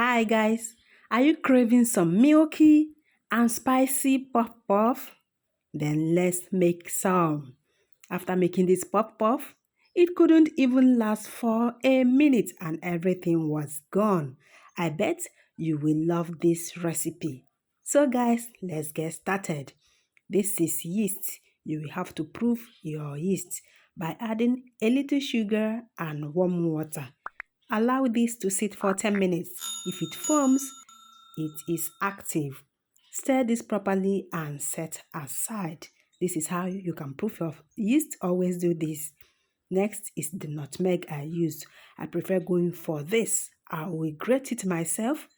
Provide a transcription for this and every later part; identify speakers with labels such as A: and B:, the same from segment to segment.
A: Hi guys, are you craving some milky and spicy puff puff? Then let's make some. After making this puff puff, it couldn't even last for a minute and everything was gone. I bet you will love this recipe. So guys, let's get started. This is yeast. You will have to proof your yeast by adding a little sugar and warm water. Allow this to sit for 10 minutes. If it foams, it is active. Stir this properly and set aside. This is how you can proof your yeast. Always do this. Next is the nutmeg I used. I prefer going for this. I will grate it myself.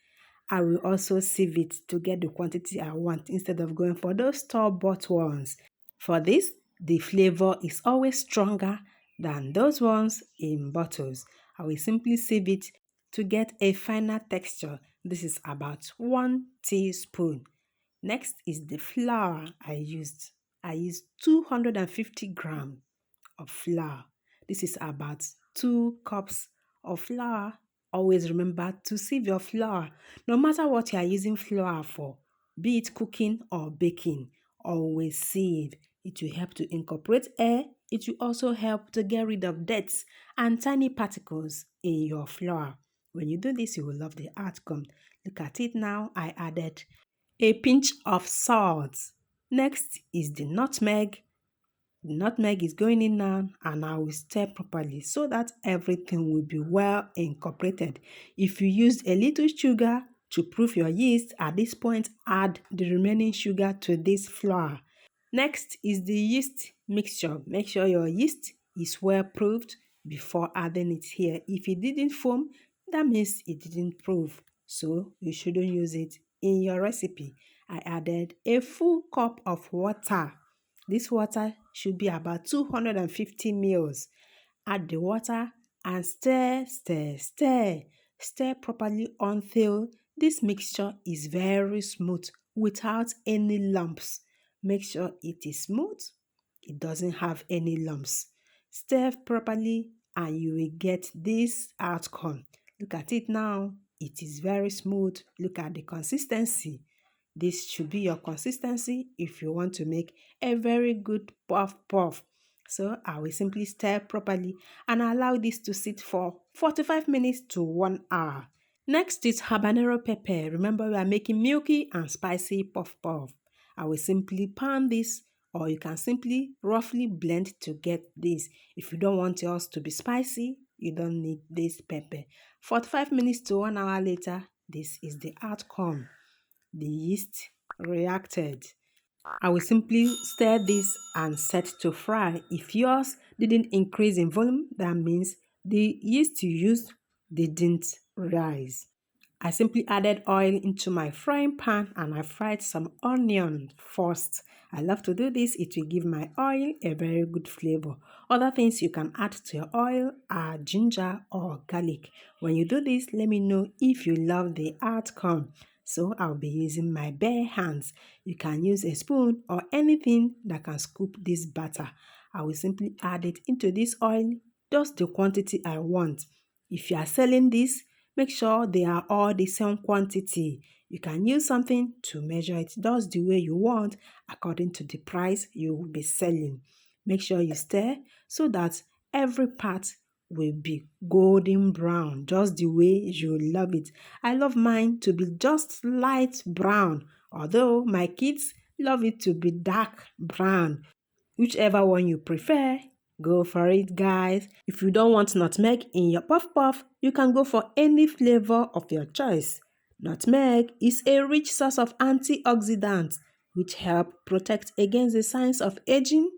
A: I will also sieve it to get the quantity I want instead of going for those store-bought ones. For this, the flavor is always stronger than those ones in bottles. I will simply sieve it to get a finer texture. This is about 1 teaspoon. Next is the flour I used. I used 250 grams of flour. This is about 2 cups of flour. Always remember to sieve your flour. No matter what you are using flour for, be it cooking or baking, always sieve. It will help to incorporate air. It will also help to get rid of dirt and tiny particles in your flour. When you do this, you will love the outcome. Look at it now. I added a pinch of salt. Next is the nutmeg. The nutmeg is going in now and I will stir properly so that everything will be well incorporated. If you used a little sugar to proof your yeast, at this point add the remaining sugar to this flour. Next is the yeast mixture. Make sure your yeast is well proofed before adding it here. If it didn't foam, that means it didn't proof. So you shouldn't use it in your recipe. I added a full cup of water. This water should be about 250 ml. Add the water and stir, stir, stir. Stir properly until this mixture is very smooth without any lumps. Make sure it is smooth. It doesn't have any lumps. Stir properly and you will get this outcome. Look at it now. It is very smooth. Look at the consistency. This should be your consistency if you want to make a very good puff puff. So I will simply stir properly and allow this to sit for 45 minutes to 1 hour. Next is habanero pepper. Remember we are making milky and spicy puff puff. I will simply pan this or you can simply roughly blend to get this. If you don't want yours to be spicy, you don't need this pepper. 45 minutes to 1 hour later, this is the outcome. The yeast reacted. I will simply stir this and set to fry. If yours didn't increase in volume, that means the yeast you used didn't rise. I simply added oil into my frying pan and I fried some onion first. I love to do this. It will give my oil a very good flavor. Other things you can add to your oil are ginger or garlic. When you do this, let me know if you love the outcome. So I'll be using my bare hands. You can use a spoon or anything that can scoop this batter. I will simply add it into this oil, just the quantity I want. If you are selling this, make sure they are all the same quantity. You can use something to measure it just the way you want according to the price you will be selling. Make sure you stir so that every part will be golden brown, just the way you love it. I love mine to be just light brown, although my kids love it to be dark brown. Whichever one you prefer, go for it, guys. If you don't want nutmeg in your puff puff, you can go for any flavor of your choice. Nutmeg is a rich source of antioxidants which help protect against the signs of aging,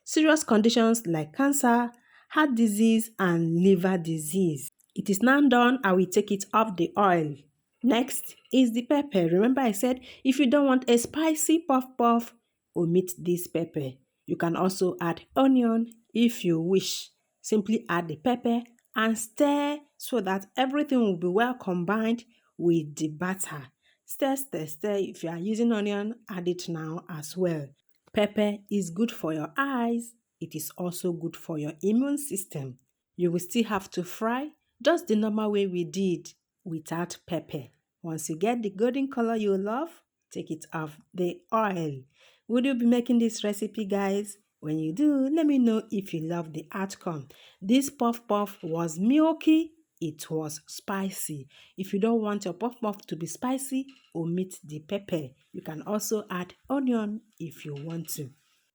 A: serious conditions like cancer, heart disease, and liver disease. It is now done. I will take it off the oil. Next is the pepper. Remember I said if you don't want a spicy puff puff, omit this pepper. You can also add onion if you wish. Simply add the pepper and stir so that everything will be well combined with the batter. Stir, stir, stir. If you are using onion, add it now as well. Pepper is good for your eyes. It is also good for your immune system. You will still have to fry just the normal way we did without pepper. Once you get the golden color you love, take it off the oil. Would you be making this recipe, guys? When you do, let me know if you love the outcome. This puff puff was milky, it was spicy. If you don't want your puff puff to be spicy, omit the pepper. You can also add onion if you want to.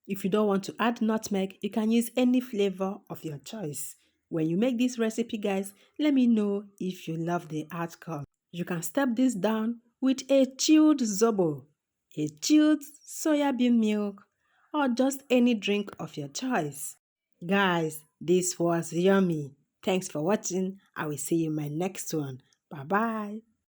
A: If you don't want to add nutmeg, you can use any flavor of your choice. When you make this recipe, guys, let me know if you love the outcome. You can step this down with a chilled zobo, a chilled soya bean milk, or just any drink of your choice. Guys, this was yummy. Thanks for watching. I will see you in my next one. Bye bye.